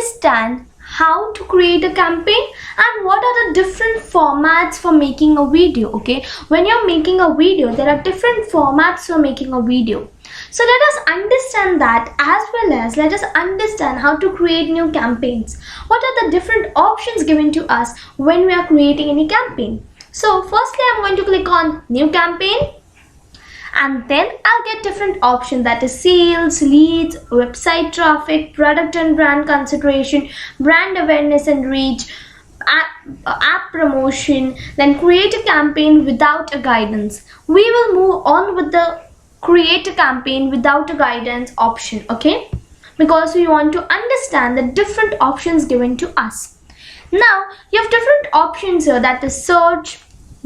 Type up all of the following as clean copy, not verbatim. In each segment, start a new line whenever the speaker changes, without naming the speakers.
understand how to create a campaign and what are the different formats for making a video. Okay, when you're making a video, there are different formats for making a video. So let us understand that, as well as let us understand how to create new campaigns. What are the different options given to us when we are creating any campaign? So firstly, I'm going to click on new campaign, and then I'll get different options, that is sales, leads, website traffic, product and brand consideration, brand awareness and reach, app promotion, then create a campaign without a guidance. We will move on with the create a campaign without a guidance option, okay, because we want to understand the different options given to us. Now you have different options here, that is search,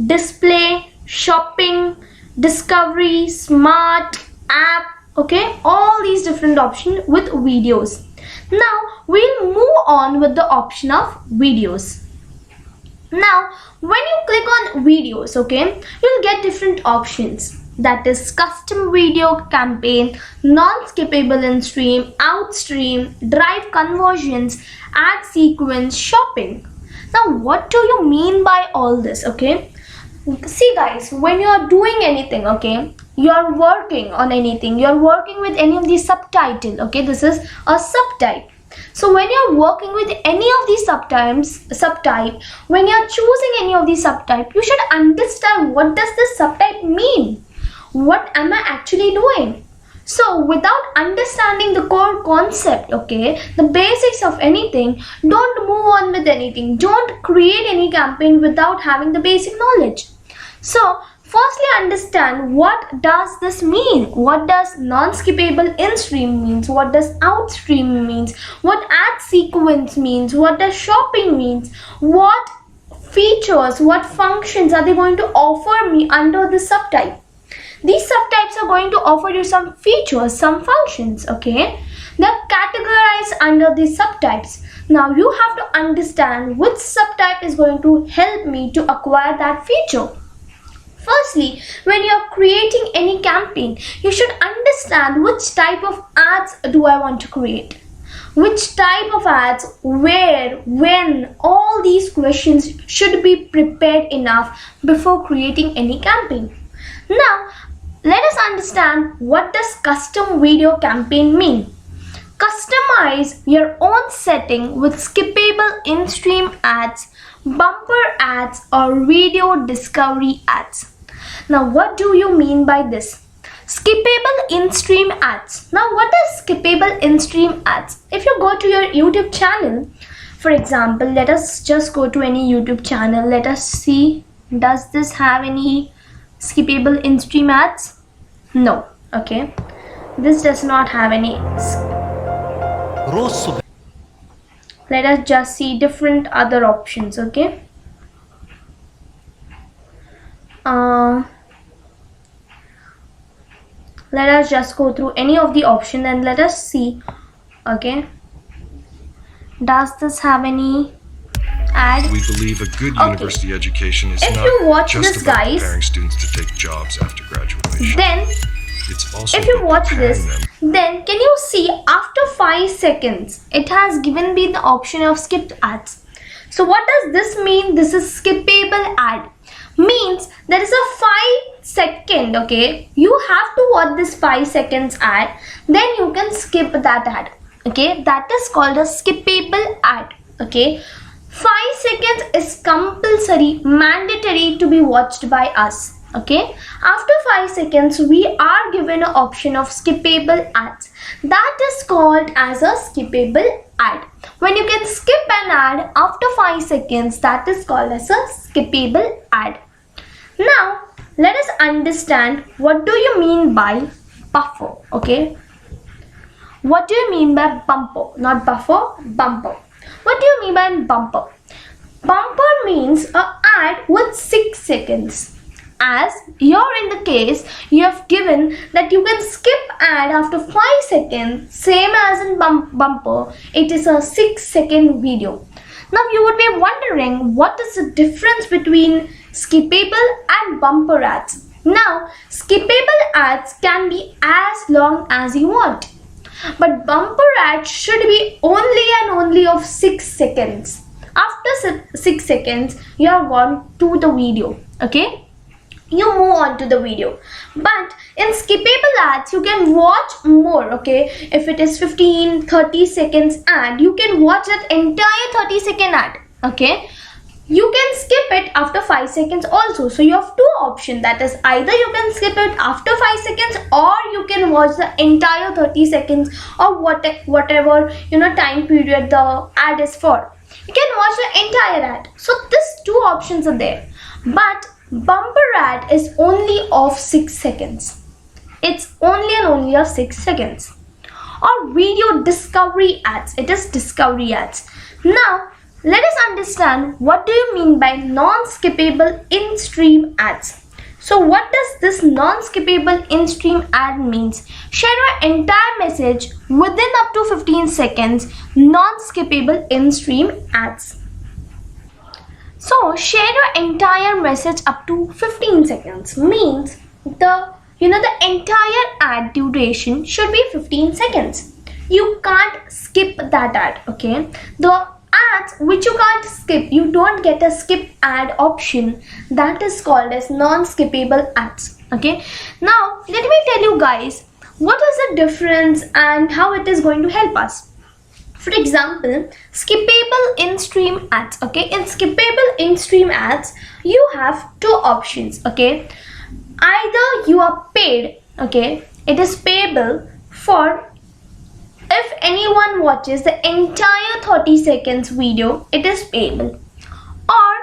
display, shopping, discovery, smart, app, okay, all these different options with videos. Now we'll move on with the option of videos. Now when you click on videos, okay, you'll get different options, that is custom video campaign, non-skippable in-stream, out-stream, drive conversions, ad sequence, shopping. Now what do you mean by all this? Okay, see guys, when you are doing anything, okay, you are working on anything, you are working with any of these subtitle, okay, this is a subtype. So when you are working with any of these subtype, when you are choosing any of these subtype, you should understand what does this subtype mean. What am I actually doing? So without understanding the core concept, okay, the basics of anything, don't move on with anything. Don't create any campaign without having the basic knowledge. So firstly, understand what does this mean. What does non-skippable in-stream means? What does out-stream means? What ad sequence means? What does shopping means? What features, what functions are they going to offer me under this subtype? These subtypes are going to offer you some features, some functions, okay? They're categorized under these subtypes. Now you have to understand which subtype is going to help me to acquire that feature. Firstly, when you are creating any campaign, you should understand which type of ads do I want to create. Which type of ads, where, when, all these questions should be prepared enough before creating any campaign. Now, let us understand what does custom video campaign mean. Customize your own setting with skippable in-stream ads, bumper ads, or video discovery ads. Now what do you mean by this? Skippable in-stream ads. Now what is skippable in-stream ads? If you go to your YouTube channel, for example, let us just go to any YouTube channel. Let us see, does this have any skippable in-stream ads? No, okay. This does not have any. Let us just see different other options, okay. Let us just go through any of the option and let us see, okay. Does this have any ad?
We believe a good university education is
if
not
you watch
just
this,
about
guys,
preparing students to take jobs after graduation.
Then
It's also
if you
about
watch
preparing
this,
them.
then can you see after 5 seconds it has given me the option of skipped ads. So what does this mean? This is skippable ad. Means there is a 5 second, okay, you have to watch this 5 seconds ad, then you can skip that ad, okay. That is called a skippable ad, okay. 5 seconds is compulsory, mandatory to be watched by us, okay. After 5 seconds we are given an option of skippable ads. That is called as a skippable ad. When you can skip an ad after 5 seconds, that is called as a skippable ad. Now let us understand what do you mean by buffer, okay. What do you mean by bumper? Not buffer, bumper. What do you mean by bumper? Bumper means an ad with 6 seconds. As here in the case, you have given that you can skip ad after 5 seconds, same as in bumper, it is a 6-second video. Now you would be wondering what is the difference between skippable and bumper ads. Now skippable ads can be as long as you want. but bumper ads should be only and only of 6 seconds. After 6 seconds, you are gone to the video. Okay, you move on to the video. But in skippable ads, you can watch more. Okay, if it is 15-30 seconds ad, you can watch that entire 30-second ad. Okay, you can skip it after 5 seconds also. So you have two options, that is either you can skip it after 5 seconds, or you can watch the entire 30 seconds or whatever time period the ad is for. You can watch the entire ad. So these two options are there. But bumper ad is only of 6 seconds. It's only and only of 6 seconds. Or video discovery ads. It is discovery ads. Now let us understand what do you mean by non-skippable in-stream ads. So what does this non-skippable in-stream ad means? Share your entire message within up to 15 seconds. Non-skippable in-stream ads. So share your entire message up to 15 seconds means the entire ad duration should be 15 seconds. You can't skip that ad. Okay, the ads which you can't skip, you don't get a skip ad option, that is called as non-skippable ads. Okay, now let me tell you guys what is the difference and how it is going to help us. For example, skippable in-stream ads. Okay, in skippable in-stream ads, you have two options. Okay, either you are paid. Okay, it is payable for if anyone watches the entire 30 seconds video, it is payable. Or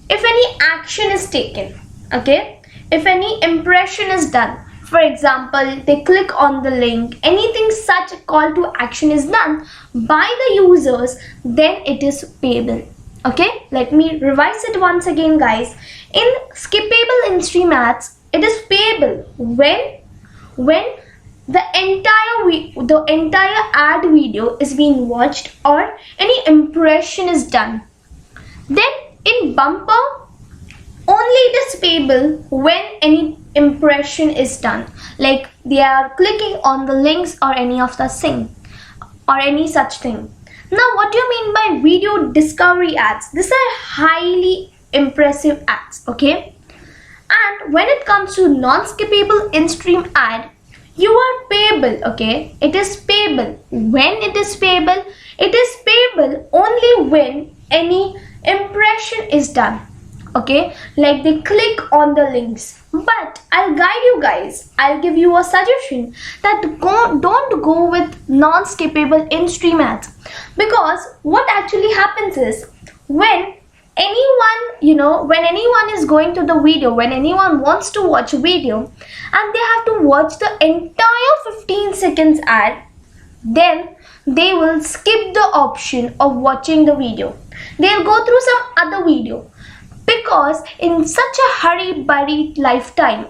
if any action is taken. Okay, if any impression is done. For example, they click on the link, anything such a call to action is done by the users, then it is payable. Okay, let me revise it once again, guys. In skippable in-stream ads, it is payable when the entire ad video is being watched or any impression is done. Then in bumper, only it is payable when any impression is done, like they are clicking on the links or any of the thing or any such thing. Now what do you mean by video discovery ads? These are highly impressive ads. Okay, and when it comes to non-skippable in-stream ad, you are payable. Okay, it is payable. When it is payable, it is payable only when any impression is done. Okay, like they click on the links. But I'll guide you guys, I'll give you a suggestion that don't go with non-skippable in-stream ads, because what actually happens is when anyone is going to the video, when anyone wants to watch a video and they have to watch the entire 15 seconds ad, then they will skip the option of watching the video. They'll go through some other video, because in such a hurry-burry lifestyle,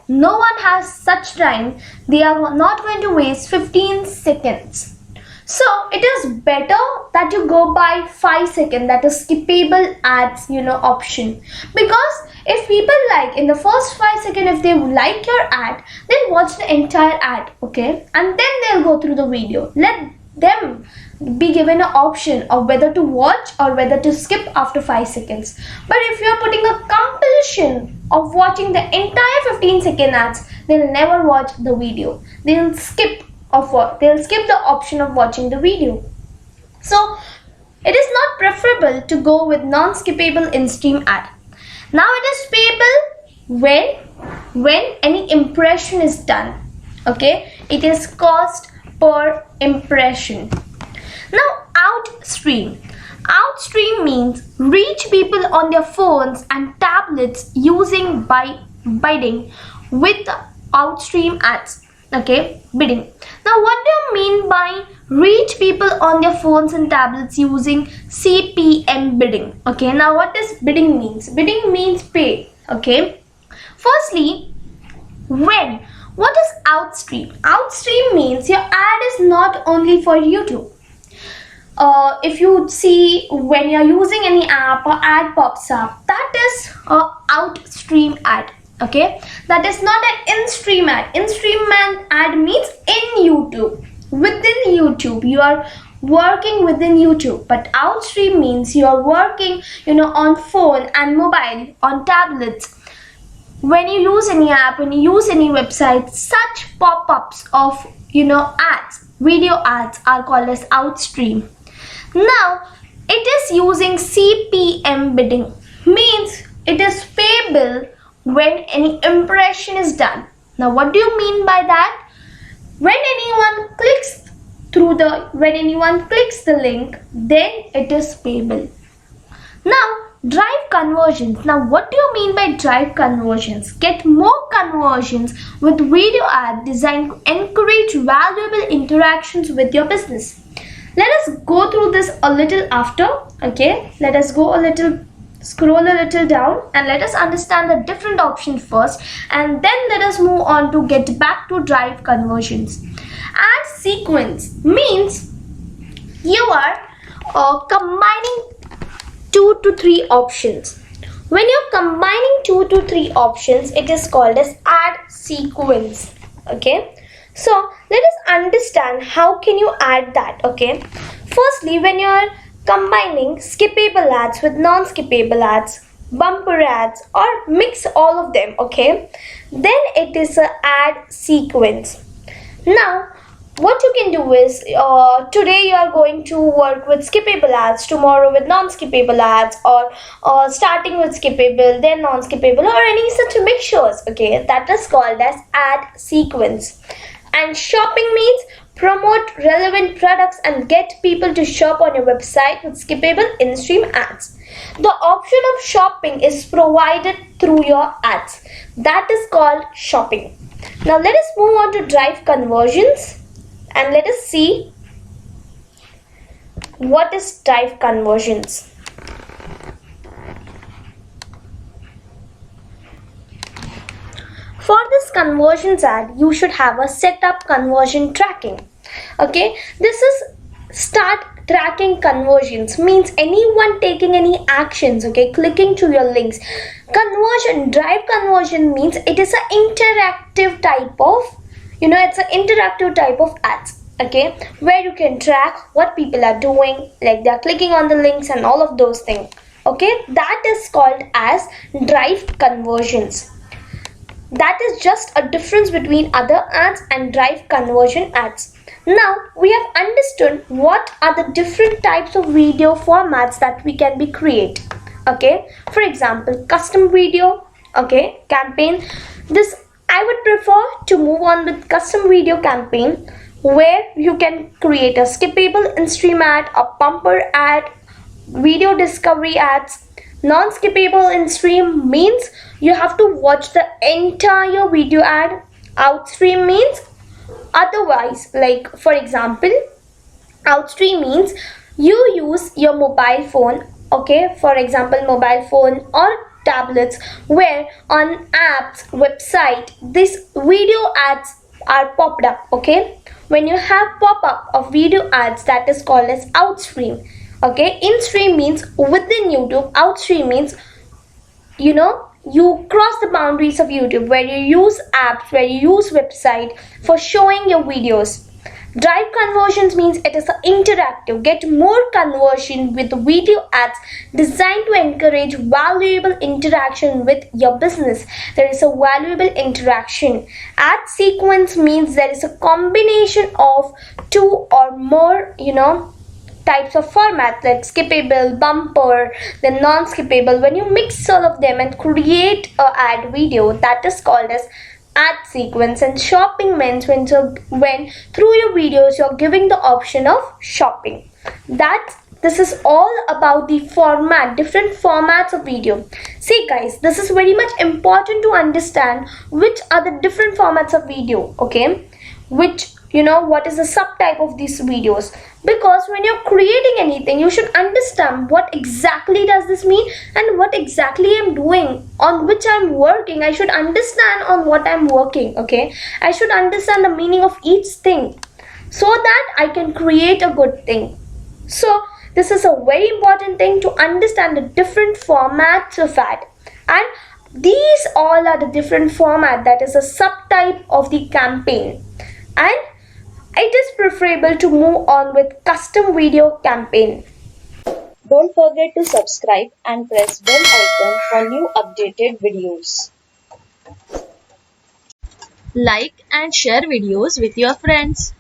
no one has such time. They are not going to waste 15 seconds. So it is better that you go by 5 seconds, that is skippable ads option, because if people like in the first 5 seconds, if they like your ad, then watch the entire ad. Okay, and then they'll go through the video. Let them be given an option of whether to watch or whether to skip after 5 seconds. But if you are putting a compulsion of watching the entire 15-second ads, they'll never watch the video. They'll skip the option of watching the video. So it is not preferable to go with non-skippable in-stream ad. Now it is payable when any impression is done. Okay, it is cost per impression. Now outstream means reach people on their phones and tablets using by bidding with outstream ads. Okay, bidding. Now what do you mean by reach people on their phones and tablets using CPM bidding? Okay, now what does bidding means? Bidding means pay. Okay, firstly, what is outstream? Outstream means your ad is not only for YouTube. If you see when you're using any app or ad pops up, that is a outstream ad. Okay, that is not an in-stream ad. In-stream ad means in YouTube, within YouTube. You are working within YouTube, but outstream means you are working, on phone and mobile, on tablets. When you use any app, when you use any website, such pop-ups of ads, video ads, are called as outstream. Now it is using CPM bidding, means it is payable when any impression is done. Now what do you mean by that? When anyone clicks the link, then it is payable. Now drive conversions. Now what do you mean by drive conversions? Get more conversions with video ad designed to encourage valuable interactions with your business. Let us go through this a little after. Okay, let us go scroll a little down and let us understand the different options first, and then let us move on to get back to drive conversions. Ad sequence means you are combining 2 to 3 options. When you're combining 2 to 3 options, it is called as ad sequence. Okay, so let us understand how can you add that. Okay, firstly, when you're combining skippable ads with non-skippable ads, bumper ads, or mix all of them, okay, then it is an ad sequence. Now what you can do is, today you are going to work with skippable ads, tomorrow with non-skippable ads, or starting with skippable, then non-skippable, or any such mixtures. Okay, that is called as ad sequence. And shopping means promote relevant products and get people to shop on your website with skippable in-stream ads. The option of shopping is provided through your ads. That is called shopping. Now let us move on to drive conversions. And let us see what is drive conversions. For this conversions ad, you should have a setup conversion tracking. Okay, this is start tracking conversions, means anyone taking any actions, okay, clicking to your links. Drive conversion means it is an interactive type of it's an interactive type of ads, okay, where you can track what people are doing, like they're clicking on the links and all of those things. Okay, that is called as drive conversions. That is just a difference between other ads and drive conversion ads. Now we have understood what are the different types of video formats that we can be create. Okay, for example, custom video, okay, campaign. This I would prefer to move on with custom video campaign, where you can create a skippable in-stream ad, a bumper ad, video discovery ads. Non-skippable in-stream means you have to watch the entire video ad. Outstream means otherwise, like for example, outstream means you use your mobile phone, okay, for example mobile phone or tablets, where on apps, website, this video ads are popped up. Okay, when you have pop-up of video ads, that is called as outstream. Okay, in-stream means within YouTube, outstream means you cross the boundaries of YouTube, where you use apps, where you use website for showing your videos. Drive conversions means it is interactive. Get more conversion with video ads designed to encourage valuable interaction with your business. There is a valuable interaction. Ad sequence means there is a combination of 2 or more, types of format, like skippable, bumper, then non-skippable. When you mix all of them and create a ad video, that is called as ad sequence. And shopping means when through your videos you're giving the option of shopping. This is all about the format, different formats of video. See guys, this is very much important to understand which are the different formats of video, okay, which what is the subtype of these videos, because when you're creating anything, you should understand what exactly does this mean and what exactly I'm doing, on which I'm working. I should understand on what I'm working. Okay, I should understand the meaning of each thing so that I can create a good thing. So this is a very important thing, to understand the different formats of ad. And these all are the different format that is a subtype of the campaign, and it is preferable to move on with custom video campaign.
Don't forget to subscribe and press bell icon for new updated videos. Like and share videos with your friends.